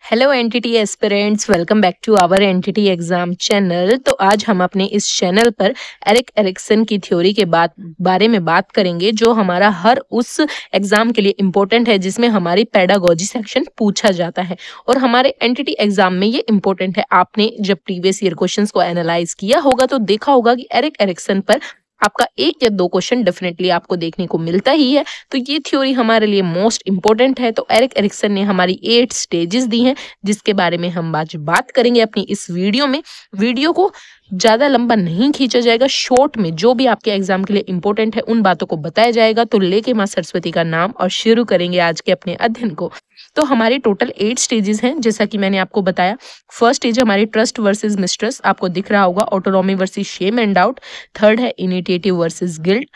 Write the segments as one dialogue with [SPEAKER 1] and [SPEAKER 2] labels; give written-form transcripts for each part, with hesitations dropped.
[SPEAKER 1] Hello NTT aspirants, welcome back to our NTT exam channel. तो आज हम अपने इस चैनल पर एरिक एरिक्सन की थ्योरी के बारे में बात करेंगे जो हमारा हर उस एग्जाम के लिए इम्पोर्टेंट है जिसमें हमारी पेडागोजी सेक्शन पूछा जाता है और हमारे एनटीटी एग्जाम में ये इम्पोर्टेंट है। आपने जब प्रीवियस ईयर क्वेश्चंस को एनालाइज किया होगा तो देखा होगा कि एरिक एरिक्सन पर आपका एक या दो क्वेश्चन डेफिनेटली आपको देखने को मिलता ही है। तो ये थ्योरी हमारे लिए मोस्ट इंपॉर्टेंट है। तो एरिक एरिक्सन ने हमारी 8 स्टेजेस दी हैं जिसके बारे में हम आज बात करेंगे अपनी इस वीडियो में। वीडियो को ज्यादा लंबा नहीं खींचा जाएगा, शॉर्ट में जो भी आपके एग्जाम के लिए इंपॉर्टेंट है उन बातों को बताया जाएगा। तो लेके मां सरस्वती का नाम और शुरू करेंगे आज के अपने अध्ययन को। तो हमारे टोटल 8 स्टेजेस हैं जैसा कि मैंने आपको बताया। फर्स्ट स्टेज हमारी ट्रस्ट वर्सेस मिसट्रस्ट, आपको दिख रहा होगा autonomy versus shame and doubt. Third है इनिशिएटिव वर्सेस गिल्ट।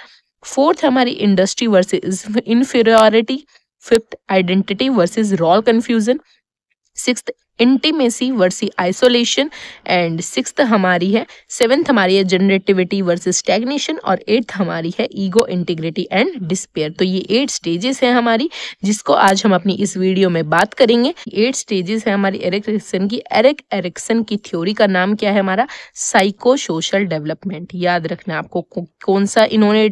[SPEAKER 1] फोर्थ हमारी industry versus inferiority. Fifth identity versus role confusion. Sixth intimacy versus isolation and sixth हमारी है सेवेंथ हमारी है जनरेटिविटी वर्सेस स्टैग्नेशन और एट्थ हमारी है ईगो इंटीग्रिटी एंड डिस्पेयर। तो ये 8 स्टेजेस हैं हमारी जिसको आज हम अपनी इस वीडियो में बात करेंगे। 8 स्टेजेस है हमारी एरिक एरिक्सन की। एरिक एरिक्सन की थ्योरी का नाम क्या है हमारा? Psycho social development. याद रखना आपको कौन सा इन्होंने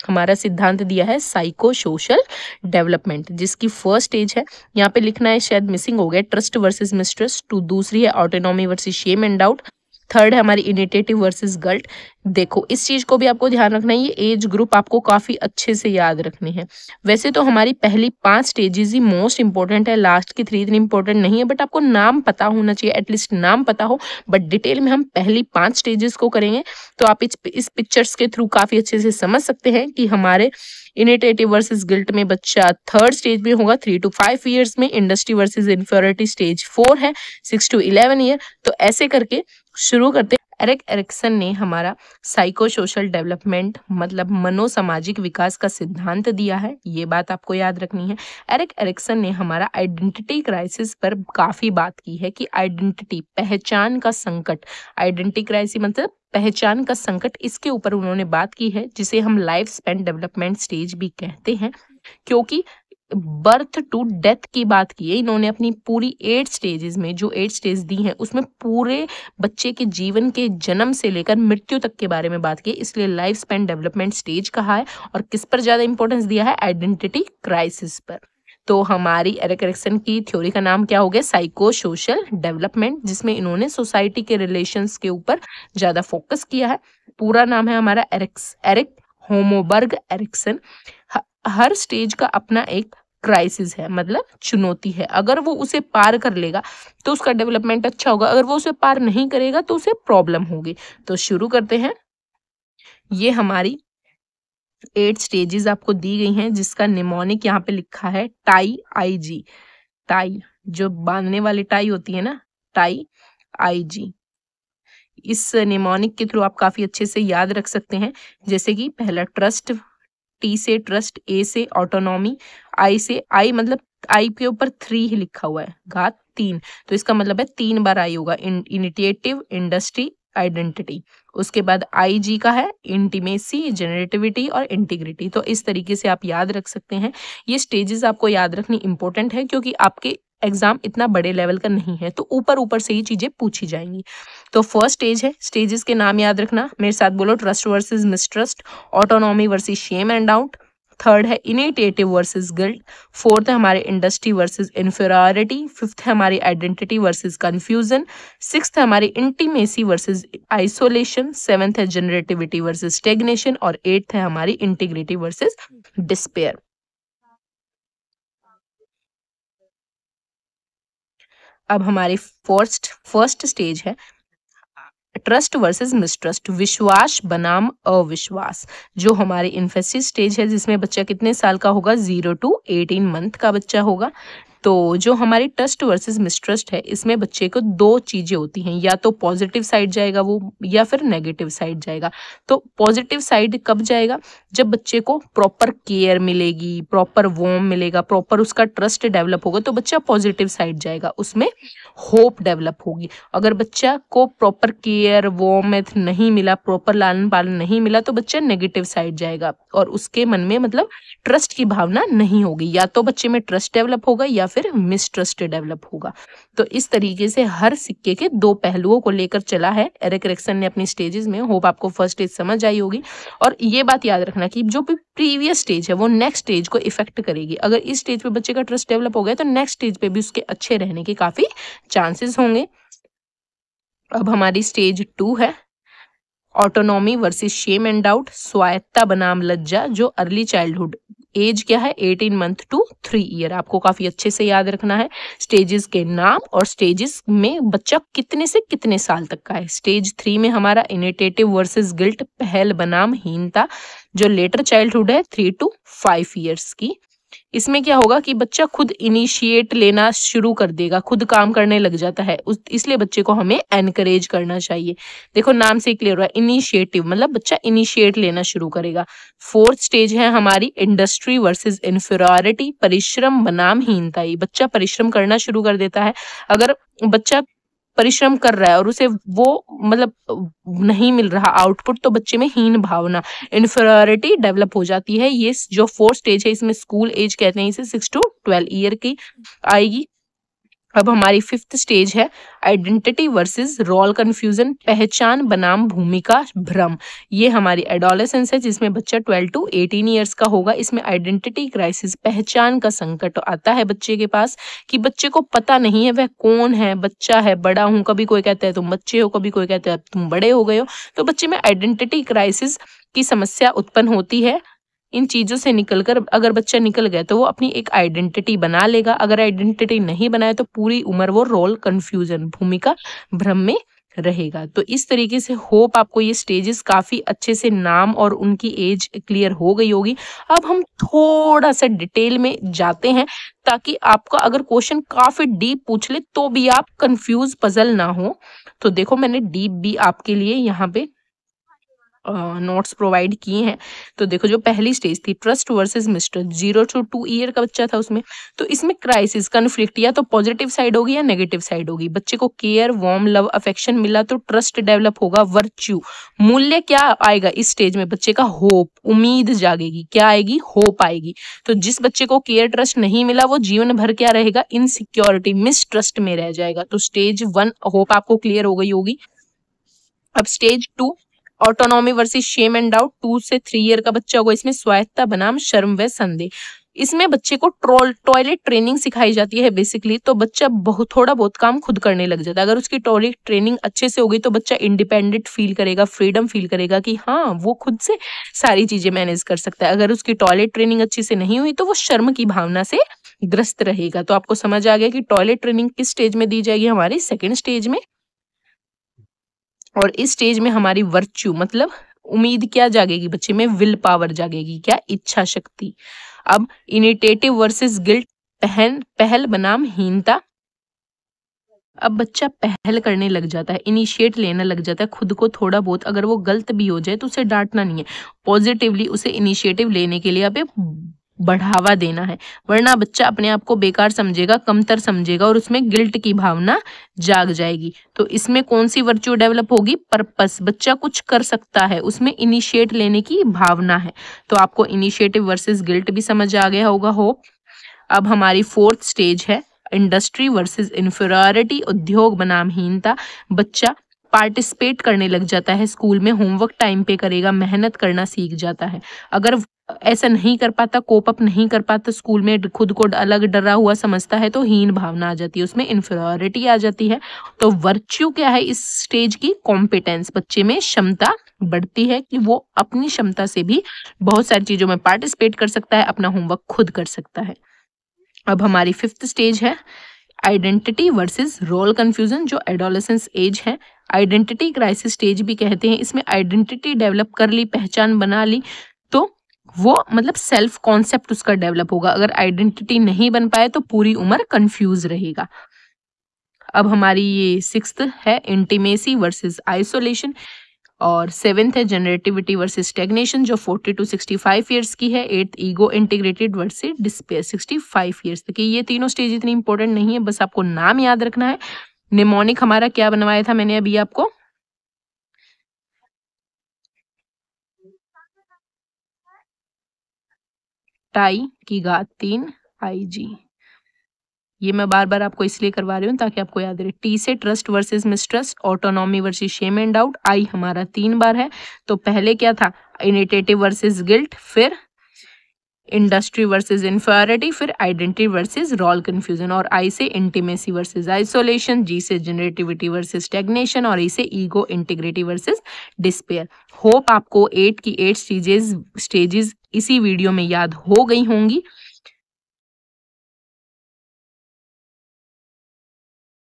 [SPEAKER 1] हमारा सिद्धांत दिया है, साइको सोशल डेवलपमेंट, जिसकी फर्स्ट स्टेज है यहाँ पे लिखना है, शायद मिसिंग हो गया, ट्रस्ट वर्सेस मिसट्रस्ट। टू दूसरी है autonomy versus shame and doubt. Third है हमारी इनिशिएटिव वर्सेस गिल्ट। देखो इस चीज को भी आपको ध्यान रखना है, ये एज ग्रुप आपको काफी अच्छे से याद रखने हैं। वैसे तो हमारी पहली 5 स्टेजेस ही मोस्ट इंपॉर्टेंट है, लास्ट की 3 इतनी इंपॉर्टेंट नहीं है, बट आपको नाम पता होना चाहिए, एटलीस्ट नाम पता हो। बट डिटेल में हम पहली 5 स्टेजेस को करेंगे। तो आप इस पिक्चर्स के थ्रू काफी अच्छे से समझ सकते हैं कि हमारे इनिशिएटिव वर्सेस गिल्ट में बच्चा 3rd स्टेज में होगा 3 to 5 ईयर्स में। इंडस्ट्री वर्सेस इंफीरियरिटी स्टेज 4 है 6 to 11 ईयर। तो ऐसे करके शुरू करते हैं। एरिक एरिक्सन ने हमारा साइको सोशल डेवलपमेंट मतलब मनोसामाजिक विकास का सिद्धांत दिया है, ये बात आपको याद रखनी है। एरिक एरिक्सन ने हमारा आइडेंटिटी क्राइसिस पर काफी बात की है कि आइडेंटिटी पहचान का संकट, आइडेंटिटी क्राइसिस मतलब पहचान का संकट, इसके ऊपर उन्होंने बात की है जिसे हम लाइफ स्पैन डेवलपमेंट स्टेज भी कहते हैं। क्योंकि बर्थ टू डेथ की बात की है इन्होंने अपनी पूरी 8 स्टेजेस में, जो 8 स्टेज दी हैं उसमें पूरे बच्चे के जीवन के जन्म से लेकर मृत्यु तक के बारे में बात की है, इसलिए लाइफ स्पैन डेवलपमेंट स्टेज कहा है। और किस पर ज्यादा इंपॉर्टेंस दिया है? आइडेंटिटी क्राइसिस पर। तो हमारी एरिक एरिक्सन की थ्योरी का नाम क्या हो गया? साइको सोशल डेवलपमेंट, जिसमें इन्होंने सोसाइटी के रिलेशंस के ऊपर ज्यादा फोकस किया है। पूरा नाम है हमारा एरिक होमोबर्ग एरिक्सन। हर स्टेज का अपना एक क्राइसिस है, मतलब चुनौती है। अगर वो उसे पार कर लेगा तो उसका डेवलपमेंट अच्छा होगा, अगर वो उसे पार नहीं करेगा तो उसे प्रॉब्लम होगी। तो शुरू करते हैं। ये हमारी 8 स्टेजेस आपको दी गई हैं जिसका निमोनिक यहाँ पे लिखा है टाई IG। टाई जो बांधने वाली टाई होती है ना, टाई IG। इस निमोनिक के थ्रू आप काफी अच्छे से याद रख सकते हैं, जैसे कि पहला ट्रस्ट, T से ट्रस्ट, A से ऑटोनॉमी, I से, I मतलब I के ऊपर 3 ही लिखा हुआ है, घात 3, तो इसका मतलब है 3 बार I होगा। Initiative, industry, identity. उसके बाद IG का है इंटीमेसी, जनरेटिविटी और इंटीग्रिटी। तो इस तरीके से आप याद रख सकते हैं। ये स्टेजेस आपको याद रखनी इंपॉर्टेंट है क्योंकि आपके एग्जाम इतना बड़े लेवल का नहीं है, तो ऊपर ऊपर से ही चीजें पूछी जाएंगी। तो फर्स्ट स्टेज है, स्टेजेस के नाम याद रखना, मेरे साथ बोलो, trust versus mistrust, autonomy versus shame and doubt. Third है इनिशिएटिव वर्सेस गिल्ट। फोर्थ है हमारे इंडस्ट्री वर्सेस इंफीरियरिटी। फिफ्थ है हमारी आइडेंटिटी वर्सेस कंफ्यूजन। सिक्स्थ है हमारी इंटीमेसी वर्सेस आइसोलेशन। सेवेंथ है जनरेटिविटी वर्सेस स्टैग्नेशन और एट्थ है हमारी इंटीग्रिटी वर्सेस डिस्पेयर। अब हमारी फर्स्ट स्टेज है ट्रस्ट वर्सेस मिसट्रस्ट, विश्वास बनाम अविश्वास, जो हमारी इन्फेसिव स्टेज है जिसमें बच्चा कितने साल का होगा? 0 to 18 मंथ का बच्चा होगा। तो जो हमारी ट्रस्ट वर्सेस मिसट्रस्ट है इसमें बच्चे को 2 चीजें होती हैं, या तो पॉजिटिव साइड जाएगा वो या फिर नेगेटिव साइड जाएगा। तो पॉजिटिव साइड कब जाएगा? जब बच्चे को प्रॉपर केयर मिलेगी, प्रॉपर वार्म मिलेगा, प्रॉपर उसका ट्रस्ट डेवलप होगा तो बच्चा पॉजिटिव साइड जाएगा, उसमें होप डेवलप होगी। अगर बच्चा को प्रॉपर केयर वार्मथ नहीं मिला, प्रॉपर लालन पालन नहीं मिला तो बच्चा नेगेटिव साइड जाएगा और उसके मन में मतलब ट्रस्ट की भावना नहीं होगी। या तो बच्चे में ट्रस्ट डेवलप होगा या फिर मिसट्रस्ट डेवलप होगा। तो इस तरीके से हर सिक्के के दो पहलुओं को लेकर चला है एरिक एरिक्सन ने अपनी स्टेजेस में। होप आपको फर्स्ट स्टेज समझ आई होगी। और ये बात याद रखना कि जो भी प्रीवियस स्टेज है वो नेक्स्ट स्टेज को इफेक्ट करेगी। अगर इस स्टेज पे बच्चे का ट्रस्ट डेवलप हो गया तो नेक्स्ट स्टेज पे भी उसके अच्छे रहने के काफी चांसेस होंगे। अब हमारी स्टेज 2 है autonomy versus shame and doubt, स्वायत्ता बनाम लज्जा, जो अर्ली चाइल्डहुड। एज क्या है 18 मंथ टू 3 ईयर। आपको काफी अच्छे से याद रखना है स्टेजेस के नाम और स्टेजेस में बच्चा कितने से कितने साल तक का है। स्टेज 3 में हमारा इनिटेटिव वर्सेस गिल्ट, पहल बनाम हीनता, जो लेटर चाइल्डहुड है 3 to 5 ईयर्स की। इसमें क्या होगा कि बच्चा खुद इनिशिएट लेना शुरू कर देगा, खुद काम करने लग जाता है, इसलिए बच्चे को हमें एनकरेज करना चाहिए। देखो नाम से क्लियर हुआ इनिशिएटिव, मतलब बच्चा इनिशिएट लेना शुरू करेगा। फोर्थ स्टेज है हमारी इंडस्ट्री वर्सेस इंफीरियरिटी, परिश्रम बनाम हीनता। ये बच्चा परिश्रम करना शुरू कर देता है। अगर बच्चा परिश्रम कर रहा है और उसे वो मतलब नहीं मिल रहा आउटपुट, तो बच्चे में हीन भावना, इन्फीरियरिटी डेवलप हो जाती है। ये जो फोर्थ स्टेज है इसमें स्कूल एज कहते हैं इसे, 6 to 12 ईयर की आएगी। अब हमारी फिफ्थ स्टेज है आइडेंटिटी वर्सेस रोल कंफ्यूजन, पहचान बनाम भूमिका भ्रम। ये हमारी एडोलेसेंस है जिसमें बच्चा 12 to 18 ईयर्स का होगा। इसमें आइडेंटिटी क्राइसिस, पहचान का संकट आता है बच्चे के पास कि बच्चे को पता नहीं है वह कौन है, बच्चा है, बड़ा हूं, कभी कोई कहता है तुम बच्चे हो, कभी कोई कहता है तुम बड़े हो गए हो। तो बच्चे में आइडेंटिटी क्राइसिस की समस्या उत्पन्न होती है। इन चीजों से निकलकर अगर बच्चा निकल गया तो वो अपनी एक आइडेंटिटी बना लेगा। अगर आइडेंटिटी नहीं बनाए तो पूरी उम्र वो रोल कंफ्यूजन, भूमिका भ्रम में रहेगा। तो इस तरीके से होप आपको ये स्टेजेस काफी अच्छे से नाम और उनकी एज क्लियर हो गई होगी। अब हम थोड़ा सा डिटेल में जाते हैं ताकि आपका अगर क्वेश्चन काफी डीप पूछ ले तो भी आप कंफ्यूज पजल ना हो। तो देखो मैंने डीप भी आपके लिए यहाँ पे नोट्स प्रोवाइड किए हैं। तो देखो जो पहली स्टेज थी trust versus mistrust, 0 to 2 year का बच्चा था उसमें। तो इसमें क्राइसिस, कन्फ्लिक्ट या तो पॉजिटिव साइड होगी या नेगेटिव साइड होगी। बच्चे को केयर, वार्म, लव, अफेक्शन मिला तो ट्रस्ट डेवलप होगा। वर्च्यू, मूल्य क्या आएगा इस स्टेज में, बच्चे का होप, उम्मीद जागेगी। क्या आएगी, होप आएगी। तो जिस बच्चे को केयर, ट्रस्ट नहीं मिला वो जीवन भर क्या रहेगा, इनसिक्योरिटी, मिसट्रस्ट में रह जाएगा। तो स्टेज 1 होप आपको क्लियर हो गई होगी। अब stage 2 autonomy versus shame and doubt, 2 से 3 ईयर का बच्चा होगा। इसमें स्वायत्ता बनाम शर्म व संदेह। इसमें बच्चे को टॉयलेट ट्रेनिंग सिखाई जाती है बेसिकली। तो बच्चा थोड़ा बहुत काम खुद करने लग जाता है। अगर उसकी टॉयलेट ट्रेनिंग अच्छे से होगी तो बच्चा इंडिपेंडेंट फील करेगा, फ्रीडम फील करेगा कि हाँ वो खुद से सारी चीजें मैनेज कर सकता है। अगर उसकी टॉयलेट ट्रेनिंग अच्छी से नहीं हुई तो वो शर्म की भावना से ग्रस्त रहेगा। तो आपको समझ आ गया कि टॉयलेट ट्रेनिंग किस स्टेज में दी जाएगी, हमारी सेकेंड स्टेज में। और इस स्टेज में हमारी वर्च्यू मतलब उम्मीद क्या जागेगी बच्चे में, विल पावर जागेगी, क्या, इच्छा शक्ति। अब इनिटेटिव वर्सेस गिल्ट, पहल बनाम हीनता। अब बच्चा पहल करने लग जाता है, इनिशिएट लेने लग जाता है खुद को थोड़ा बहुत। अगर वो गलत भी हो जाए तो उसे डांटना नहीं है, पॉजिटिवली उसे इनिशिएटिव लेने के लिए अभी बढ़ावा देना है। वरना बच्चा अपने आप को बेकार समझेगा, कमतर समझेगा और उसमें गिल्ट की भावना जाग जाएगी। तो इसमें कौन सी वर्च्यू डेवलप होगी, पर्पस, बच्चा कुछ कर सकता है, उसमें इनिशिएट लेने की भावना है। तो आपको इनिशिएटिव वर्सेस गिल्ट भी समझ आ गया होगा होप। अब हमारी फोर्थ स्टेज है इंडस्ट्री वर्सेस इंफीरियरिटी, उद्योग बनाम हीनता। बच्चा पार्टिसिपेट करने लग जाता है स्कूल में, होमवर्क टाइम पे करेगा, मेहनत करना सीख जाता है। अगर ऐसा नहीं कर पाता, कोप अप नहीं कर पाता, स्कूल में खुद को अलग डरा हुआ समझता है तो हीन भावना आ जाती है, उसमें इंफीरियरिटी आ जाती है। तो वर्च्यू क्या है इस स्टेज की, कॉम्पिटेंस, बच्चे में क्षमता बढ़ती है कि वो अपनी क्षमता से भी बहुत सारी चीजों में पार्टिसिपेट कर सकता है, अपना होमवर्क खुद कर सकता है। अब हमारी फिफ्थ स्टेज है आइडेंटिटी वर्सेस रोल कंफ्यूजन, जो एडोलेसेंस एज है। आइडेंटिटी क्राइसिस स्टेज भी कहते हैं। इसमें आइडेंटिटी डेवलप कर ली, पहचान बना ली तो वो मतलब सेल्फ कॉन्सेप्ट उसका डेवलप होगा। अगर आइडेंटिटी नहीं बन पाए तो पूरी उम्र कंफ्यूज रहेगा। अब हमारी ये सिक्स्थ है इंटीमेसी वर्सेस आइसोलेशन, और सेवेंथ है जनरेटिविटी वर्सेस स्टेग्नेशन, जो 40 to 65 ईयर्स की है। Eighth ego integrated versus despair, 65 years तक। ये तीनों स्टेज इतनी इंपॉर्टेंट नहीं है, बस आपको नाम याद रखना है। निमोनिक हमारा क्या बनवाया था मैंने अभी आपको, टाई की घात 3 IG। ये मैं बार बार आपको इसलिए करवा रही हूँ ताकि आपको याद रहे। टी से trust versus mistrust, autonomy versus shame and doubt. आई हमारा 3 बार है, तो पहले क्या था, इनिटेटिव वर्सेस गिल्ट, फिर इंडस्ट्री वर्सेस इंफेरिटी, फिर आइडेंटिटी वर्सेस रोल कंफ्यूजन। और आई से इंटीमेसी वर्सेस आइसोलेशन, जी से जनरेटिविटी वर्सेस स्टैग्नेशन, और ई से ego integrity versus despair. Hope आपको 8 की 8 स्टेजेस इसी वीडियो में याद हो गई होंगी।